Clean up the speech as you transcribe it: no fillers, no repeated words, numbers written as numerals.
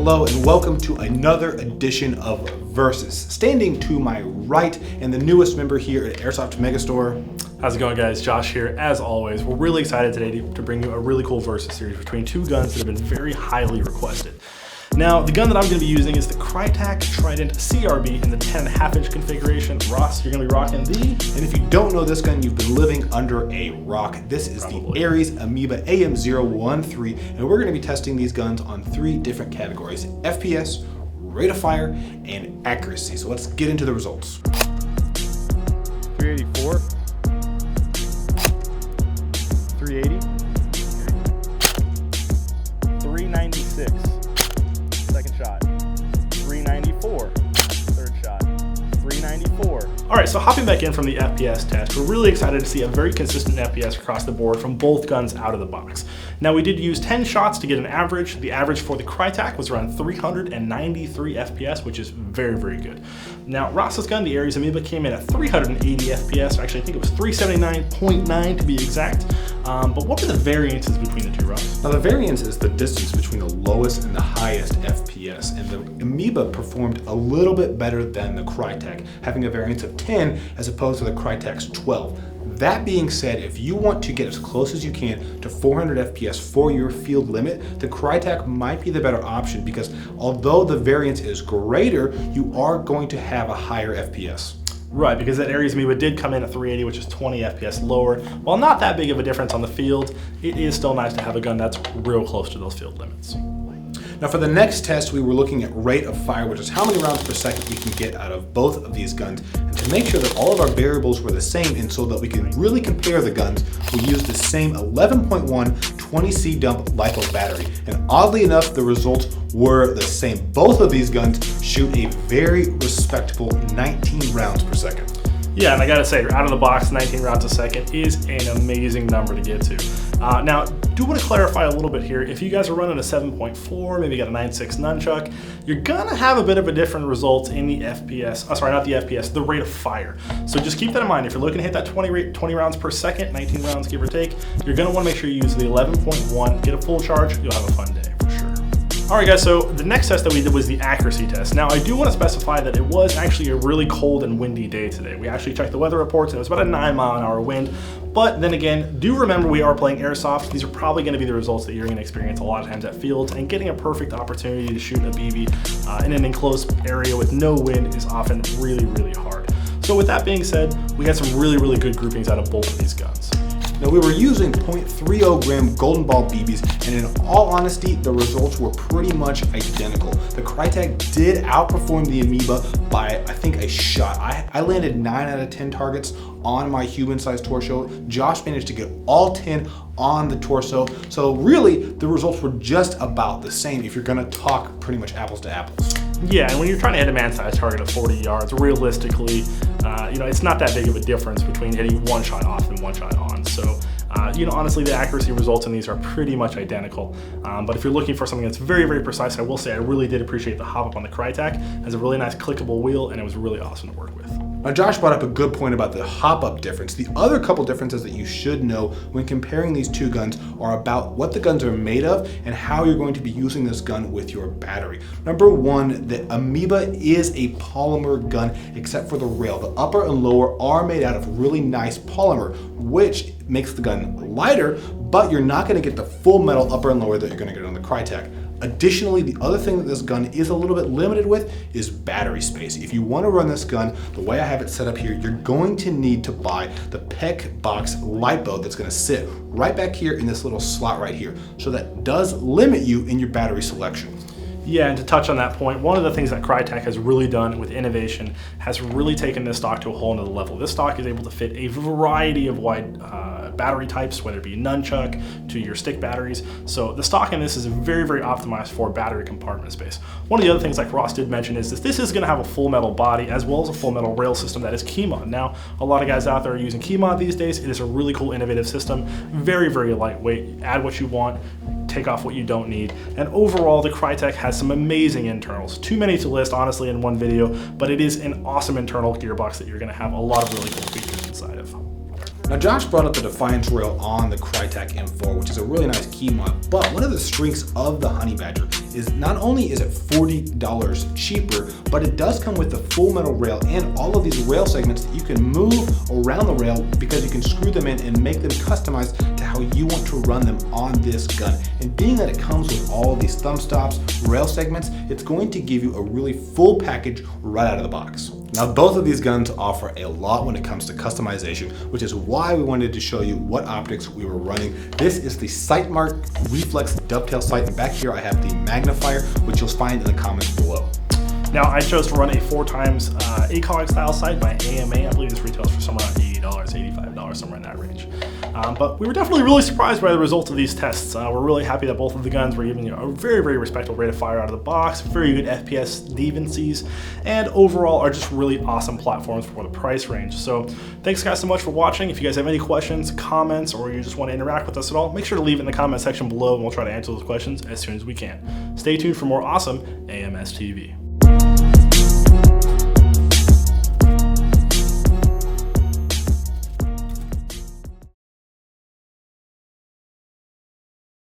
Hello and welcome to another edition of Versus. Standing to my right and the newest member here at Airsoft Megastore. How's it going, guys? Josh here. As always, we're really excited today to bring you a really cool Versus series between two guns that have been very highly requested. Now, the gun that I'm going to be using is the Krytac Trident CRB in the 10.5-inch configuration. Ross, you're going to be rocking the... And if you don't know this gun, you've been living under a rock. This is the ARES Amoeba AM-013, and we're going to be testing these guns on 3 different categories: FPS, rate of fire, and accuracy. So let's get into the results. 384, 380, 396. Second shot, 394, third shot, 394. All right, so hopping back in from the FPS test, we're really excited to see a very consistent FPS across the board from both guns out of the box. Now, we did use 10 shots to get an average. The average for the Krytac was around 393 FPS, which is very, very good. Now, Ross's gun, the ARES Amoeba, came in at 380 FPS. Actually, I think it was 379.9 to be exact. But what were the variances between the two, Ross? Now, the variance is the distance between the lowest and the highest FPS, and the Amoeba performed a little bit better than the Krytac, having a variance of 10 as opposed to the Krytac's 12. That being said, if you want to get as close as you can to 400 FPS for your field limit, the Krytac might be the better option because although the variance is greater, you are going to have a higher FPS. Right, because that ARES Amoeba did come in at 380, which is 20 FPS lower. While not that big of a difference on the field, it is still nice to have a gun that's real close to those field limits. Now for the next test, we were looking at rate of fire, which is how many rounds per second we can get out of both of these guns. And to make sure that all of our variables were the same and so that we can really compare the guns, we used the same 11.1 20C dump LiPo battery. And oddly enough, the results were the same. Both of these guns shoot a very respectable 19 rounds per second. Yeah, and I gotta say, out of the box, 19 rounds a second is an amazing number to get to. Now, do want to clarify a little bit here. If you guys are running a 7.4, maybe you got a 9.6 nunchuck, you're gonna have a bit of a different result in the FPS, not the FPS, the rate of fire. So just keep that in mind. If you're looking to hit that 20 rounds per second, 19 rounds give or take, you're gonna wanna make sure you use the 11.1, get a full charge, you'll have a fun day for sure. All right, guys, so the next test that we did was the accuracy test. Now, I do want to specify that it was actually a really cold and windy day today. We actually checked the weather reports, and it was about a 9-mile-an-hour wind. But then again, do remember we are playing airsoft. These are probably going to be the results that you're going to experience a lot of times at fields, and getting a perfect opportunity to shoot a BB in an enclosed area with no wind is often really, really hard. So with that being said, we had some really, really good groupings out of both of these guns. Now, we were using 0.30 gram golden ball BBs, and in all honesty, the results were pretty much identical. The Krytac did outperform the Amoeba by, I think, a shot. I landed 9 out of 10 targets on my human-sized torso. Josh managed to get all 10 on the torso. So really, the results were just about the same if you're gonna talk pretty much apples to apples. Yeah, and when you're trying to hit a man-sized target of 40 yards, realistically, it's not that big of a difference between hitting one shot off and one shot on. So, honestly, the accuracy results in these are pretty much identical. But if you're looking for something that's very, very precise, I will say I really did appreciate the hop-up on the Krytac. It has a really nice clickable wheel, and it was really awesome to work with. Now, Josh brought up a good point about the hop-up difference. The other couple differences that you should know when comparing these two guns are about what the guns are made of and how you're going to be using this gun with your battery. Number one, the Amoeba is a polymer gun except for the rail. The upper and lower are made out of really nice polymer, which makes the gun lighter, but you're not going to get the full metal upper and lower that you're going to get on the Krytac. Additionally, the other thing that this gun is a little bit limited with is battery space. If you want to run this gun the way I have it set up here, you're going to need to buy the PEC box LiPo that's going to sit right back here in this little slot right here. So that does limit you in your battery selection. Yeah, and to touch on that point, one of the things that Krytac has really done with innovation has really taken this stock to a whole nother level. This stock is able to fit a variety of wide battery types, whether it be nunchuck to your stick batteries. So the stock in this is very, very optimized for battery compartment space. One of the other things, like Ross did mention, is that this is going to have a full metal body as well as a full metal rail system that is KeyMod. Now, a lot of guys out there are using KeyMod these days. It is a really cool, innovative system. Very, very lightweight. Add what you want, take off what you don't need. And overall, the Krytac has some amazing internals. Too many to list, honestly, in one video, but it is an awesome internal gearbox that you're going to have a lot of really cool features inside of. Now Josh brought up the Defiance rail on the Krytac M4, which is a really nice key mod, but one of the strengths of the Honey Badger is not only is it $40 cheaper, but it does come with the full metal rail and all of these rail segments that you can move around the rail because you can screw them in and make them customized to how you want to run them on this gun. And being that it comes with all of these thumb stops, rail segments, it's going to give you a really full package right out of the box. Now both of these guns offer a lot when it comes to customization, which is why we wanted to show you what optics we were running. This is the Sightmark Reflex Dovetail sight, and back here I have the magnifier, which you'll find in the comments below. Now I chose to run a 4x ACOG style sight by AMA. I believe this retails for somewhere around $80, $85, somewhere in that range. But we were definitely really surprised by the results of these tests. We're really happy that both of the guns were giving a very, very respectable rate of fire out of the box, very good FPS deviancies, and overall are just really awesome platforms for the price range. So thanks guys so much for watching. If you guys have any questions, comments, or you just want to interact with us at all, make sure to leave it in the comment section below and we'll try to answer those questions as soon as we can. Stay tuned for more awesome AMS TV.